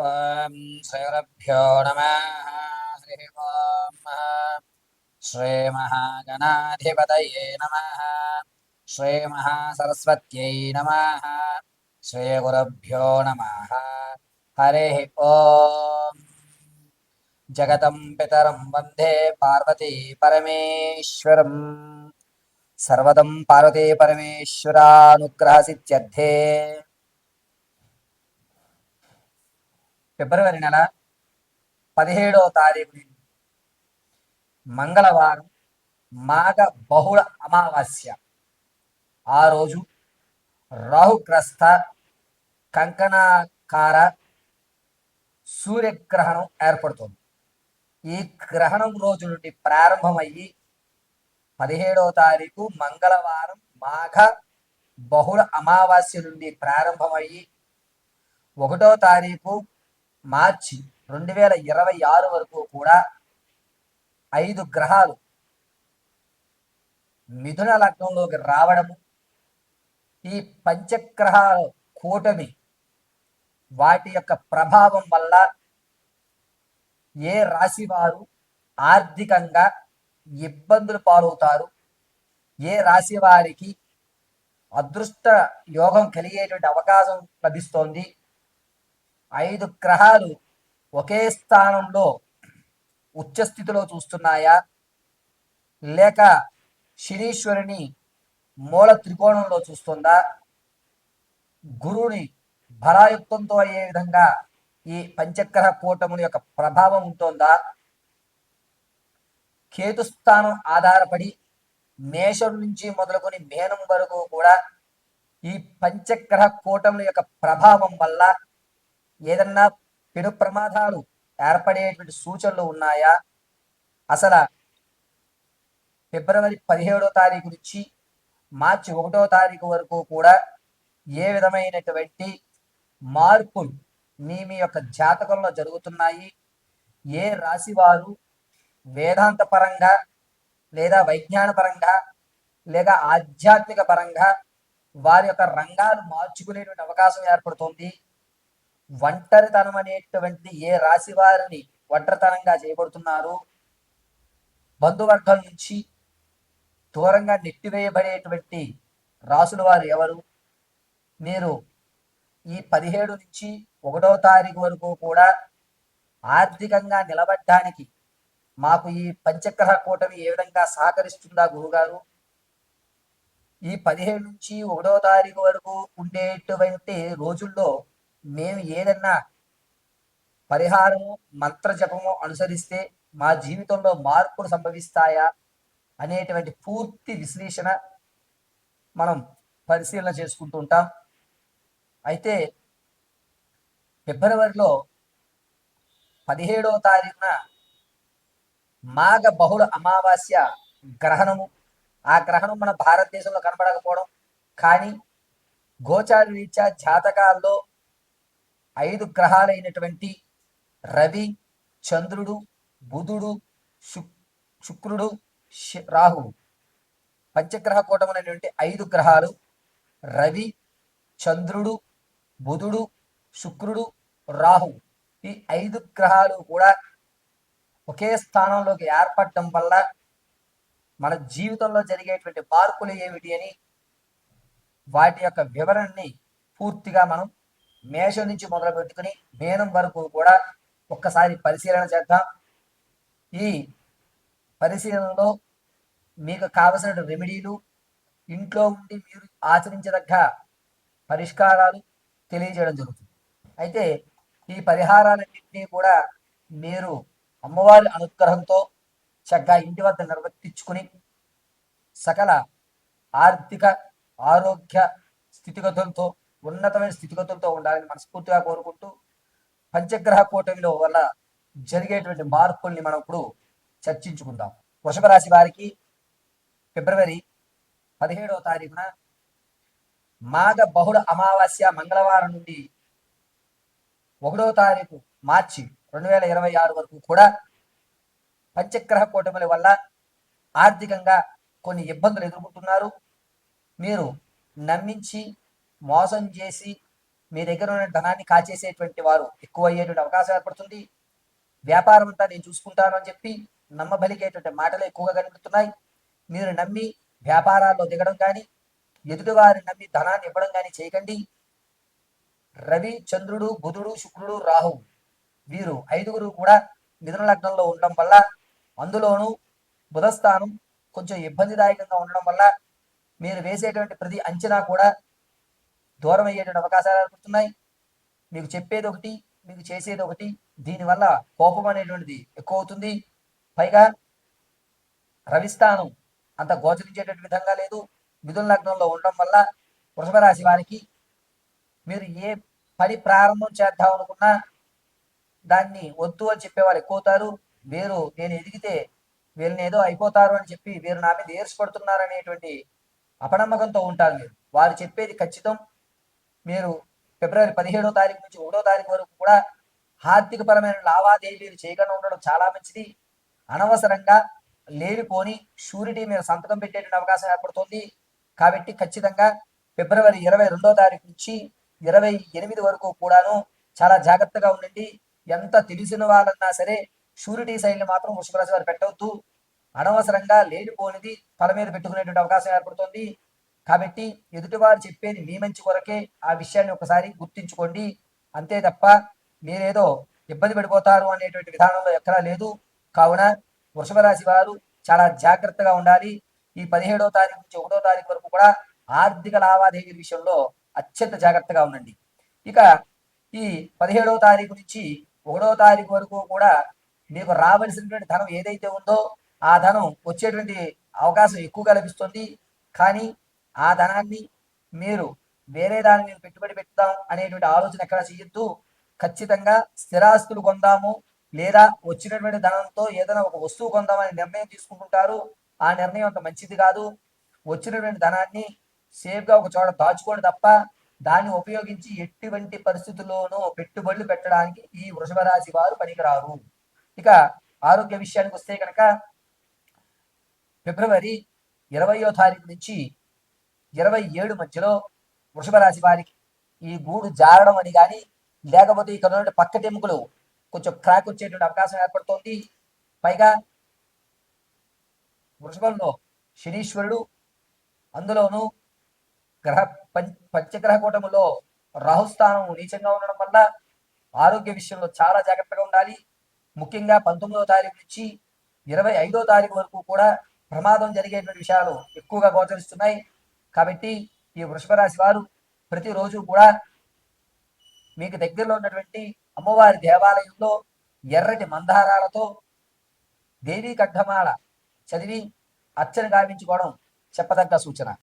ఓం శ్రీగురుభ్యో నమః. హరి ఓం శ్రీ మహాగణాధిపతయే నమః. శ్రీ మహాసరస్వత్యై నమః. శ్రీ గురుభ్యో నమః. హరి ఓం. జగతం పితరం వందే పార్వతీ పరమేశ్వరం. సర్వదం పార్వతీ పరమేశ్వరానుగ్రహ సిద్ధ్యర్థే. ఫిబ్రవరి నెల 17వ తారీఖు మంగళవారం, మాఘ బహుళ అమావాస్య. ఆ రోజు రాహుగ్రస్త కంకణాకార సూర్యగ్రహణం ఏర్పడుతుంది. ఈ గ్రహణం రోజు నుండి ప్రారంభమయ్యి 17వ తారీఖు మంగళవారం మాఘ బహుళ అమావాస్య నుండి ప్రారంభమయ్యి 1వ తారీఖు మార్చి 2026 వరకు కూడా 5 గ్రహాలు మిథున లగ్నంలోకి రావడము, ఈ పంచగ్రహాల కూటమి వాటి యొక్క ప్రభావం వల్ల ఏ రాశి వారు ఆర్థికంగా ఇబ్బందులు పాలవుతారు, ఏ రాశి వారికి అదృష్ట యోగం కలిగేటువంటి అవకాశం లభిస్తోంది, 5 గ్రహాలు ఒకే స్థానంలో ఉచ్చస్థితిలో చూస్తున్నాయా, లేక శనీశ్వరుని మూల త్రికోణంలో చూస్తుందా, గురువుని బలాయుక్తంతో అయ్యే విధంగా ఈ పంచగ్రహ కూటముల యొక్క ప్రభావం ఉంటుందా, కేతుస్థానం ఆధారపడి మేషం నుంచి మొదలుకొని మేనం వరకు కూడా ఈ పంచగ్రహ కూటముల యొక్క ప్రభావం వల్ల ఏదన్నా పెను ప్రమాదాలు ఏర్పడేటువంటి సూచనలు ఉన్నాయా, అసలు ఫిబ్రవరి 17వ తారీఖు నుంచి మార్చి 1వ తారీఖు వరకు కూడా ఏ విధమైనటువంటి మార్పులు మీ యొక్క జాతకంలో జరుగుతున్నాయి, ఏ రాశి వారు వేదాంత పరంగా లేదా వైజ్ఞాన పరంగా లేక ఆధ్యాత్మిక పరంగా వారి యొక్క రంగాలు మార్చుకునేటువంటి అవకాశం ఏర్పడుతుంది, ఒంటరితనం అనేటువంటిది ఏ రాశి వారిని ఒంటరితనంగా చేయబడుతున్నారు, బంధువర్గం నుంచి దూరంగా నెట్టివేయబడేటువంటి రాసుల వారు ఎవరు, మీరు ఈ 17 నుంచి 1వ తారీఖు వరకు కూడా ఆర్థికంగా నిలబడడానికి మాకు ఈ పంచగ్రహ కూటమి ఏ విధంగా సహకరిస్తుందా గురుగారు, ఈ 17 నుంచి 1వ తారీఖు వరకు ఉండేటువంటి రోజుల్లో మేము ఏదన్నా పరిహారము మంత్ర జపము అనుసరిస్తే మా జీవితంలో మార్పులు సంభవిస్తాయా అనేటువంటి పూర్తి విశ్లేషణ మనం పరిశీలన చేసుకుంటూ ఉంటాం. అయితే ఫిబ్రవరిలో 17వ తారీఖున మాఘ బహుళ అమావాస్య గ్రహణము. ఆ గ్రహణం మన భారతదేశంలో కనబడకపోవడం, కానీ గోచార రీత్యా జాతకాల్లో 5 గ్రహాలైనటువంటి రవి, చంద్రుడు, బుధుడు, శుక్రుడు, రాహువు, పంచగ్రహ కూటమైనటువంటి 5 గ్రహాలు రవి, చంద్రుడు, బుధుడు, శుక్రుడు, రాహువు, ఈ 5 గ్రహాలు కూడా ఒకే స్థానంలోకి ఏర్పడటం వల్ల మన జీవితంలో జరిగేటువంటి మార్పులు ఏమిటి అని వాటి యొక్క వివరణని పూర్తిగా మనం మేషం నుంచి మొదలు పెట్టుకుని మేనం వరకు కూడా ఒక్కసారి పరిశీలన చేద్దాం. ఈ పరిశీలనలో మీకు కావలసిన రెమెడీలు, ఇంట్లో ఉండి మీరు ఆచరించదగ్గ పరిష్కారాలు తెలియజేయడం జరుగుతుంది. అయితే ఈ పరిహారాలన్నింటినీ కూడా మీరు అమ్మవారి అనుగ్రహంతో చక్కగా ఇంటి వద్ద నిర్వర్తించుకుని సకల ఆర్థిక ఆరోగ్య స్థితిగతులతో ఉన్నతమైన స్థితిగతులతో ఉండాలని మనస్ఫూర్తిగా కోరుకుంటూ పంచగ్రహ కూటమిలో వల్ల జరిగేటువంటి మార్పుల్ని మనం ఇప్పుడు చర్చించుకుందాం. వృషభ రాశి వారికి ఫిబ్రవరి 17వ తారీఖున మాఘ బహుళ అమావాస్య మంగళవారం నుండి 1వ తారీఖు మార్చి 2026 వరకు కూడా పంచగ్రహ కూటముల వల్ల ఆర్థికంగా కొన్ని ఇబ్బందులు ఎదుర్కొంటున్నారు. మీరు నమ్మించి మోసం చేసి మీ దగ్గర ఉన్న ధనాన్ని కాచేసేటువంటి వారు ఎక్కువ అయ్యేటువంటి అవకాశం ఏర్పడుతుంది. వ్యాపారం అంతా నేను చూసుకుంటాను అని చెప్పి నమ్మబలిగేటువంటి మాటలు ఎక్కువగా కనిపిస్తున్నాయి. మీరు నమ్మి వ్యాపారాల్లో దిగడం కానీ ఎదుటివారిని నమ్మి ధనాన్ని ఇవ్వడం కానీ చేయకండి. రవి, చంద్రుడు, బుధుడు, శుక్రుడు, రాహువు వీరు ఐదుగురు కూడా మిథున లగ్నంలో ఉండడం వల్ల, అందులోనూ బుధస్థానం కొంచెం ఇబ్బందిదాయకంగా ఉండడం వల్ల మీరు వేసేటువంటి ప్రతి అంచనా కూడా దూరం అయ్యేటువంటి అవకాశాలు ఏర్పడుతున్నాయి. మీకు చెప్పేది ఒకటి, మీకు చేసేది ఒకటి. దీనివల్ల కోపం అనేటువంటిది ఎక్కువ అవుతుంది. పైగా రవిస్థానం అంత గోచరించేటువంటి విధంగా లేదు. మిథున లగ్నంలో ఉండడం వల్ల వృషభ రాశి వారికి మీరు ఏ పని ప్రారంభం చేద్దాం అనుకున్నా దాన్ని వద్దు అని చెప్పేవాళ్ళు ఎక్కువ అవుతారు. వీరు నేను ఎదిగితే వీళ్ళని ఏదో అయిపోతారు అని చెప్పి వీరు నా మీద ఏర్పడుతున్నారు అనేటువంటి అపనమ్మకంతో ఉంటారు. మీరు వారు చెప్పేది ఖచ్చితం. మీరు ఫిబ్రవరి 17వ తారీఖు నుంచి 1వ తారీఖు వరకు కూడా ఆర్థికపరమైన లావాదేవీలు చేయకుండా ఉండడం చాలా మంచిది. అనవసరంగా లేనిపోని షూరిటీ మీద సంతకం పెట్టేటువంటి అవకాశం ఏర్పడుతుంది. కాబట్టి ఖచ్చితంగా ఫిబ్రవరి 22వ తారీఖు నుంచి 28 వరకు కూడాను చాలా జాగ్రత్తగా ఉండండి. ఎంత తెలిసిన వాళ్ళన్నా సరే షూరిటీ సైన్లు మాత్రం వృషభ రాశి వారు పెట్టవద్దు. అనవసరంగా లేనిపోనిది తల మీద పెట్టుకునేటువంటి అవకాశం ఏర్పడుతుంది. కాబట్టి ఎదుటివారు చెప్పేది మీ మంచి కొరకే. ఆ విషయాన్ని ఒకసారి గుర్తించుకోండి. అంతే తప్ప మీరేదో ఇబ్బంది పడిపోతారు అనేటువంటి విధానంలో ఎక్కడా లేదు. కావున వృషభ రాశి వారు చాలా జాగ్రత్తగా ఉండాలి. ఈ 17వ తారీఖు నుంచి 1వ తారీఖు వరకు కూడా ఆర్థిక లావాదేవీల విషయంలో అత్యంత జాగ్రత్తగా ఉండండి. ఇక ఈ 17వ తారీఖు నుంచి 1వ తారీఖు వరకు కూడా మీకు రావలసినటువంటి ధనం ఏదైతే ఉందో ఆ ధనం వచ్చేటువంటి అవకాశం ఎక్కువగా లభిస్తుంది. కానీ ఆ ధనాన్ని మీరు వేరే దాని మీద పెట్టుబడి పెడతాం అనేటువంటి ఆలోచన ఎక్కడ చేయొద్దు. ఖచ్చితంగా స్థిరాస్తులు కొందాము లేదా వచ్చినటువంటి ధనంతో ఏదైనా ఒక వస్తువు కొందామని నిర్ణయం తీసుకుంటుంటారు. ఆ నిర్ణయం అంత మంచిది కాదు. వచ్చినటువంటి ధనాన్ని సేఫ్గా ఒక చోట దాచుకోండి తప్ప దాన్ని ఉపయోగించి ఎటువంటి పరిస్థితుల్లోనూ పెట్టుబడులు పెట్టడానికి ఈ వృషభ రాశి వారు పనికిరారు. ఇక ఆరోగ్య విషయానికి వస్తే కనుక ఫిబ్రవరి 20వ తారీఖు నుంచి 27 మధ్యలో వృషభ రాశి వారికి ఈ గూడు జారడం అని కానీ లేకపోతే ఇక్కడ ఉన్న పక్కటెముకలు కొంచెం క్రాక్ వచ్చేటువంటి అవకాశం ఏర్పడుతోంది. పైగా వృషభంలో శనీశ్వరుడు, అందులోనూ గ్రహ పంచగ్రహ కూటములో రాహుస్థానం నీచంగా ఉండడం వల్ల ఆరోగ్య విషయంలో చాలా జాగ్రత్తగా ఉండాలి. ముఖ్యంగా 19వ తారీఖు నుంచి 25వ తారీఖు వరకు కూడా ప్రమాదం జరిగేటువంటి విషయాలు ఎక్కువగా గోచరిస్తున్నాయి. కాబట్టి ఈ వృషభ రాశి వారు ప్రతిరోజు కూడా మీకు దగ్గరలో ఉన్నటువంటి అమ్మవారి దేవాలయంలో ఎర్రటి మందారాలతో దేవీ కంఠమాల చదివి అర్చన గావించుకోవడం చెప్పదగ్గ సూచన.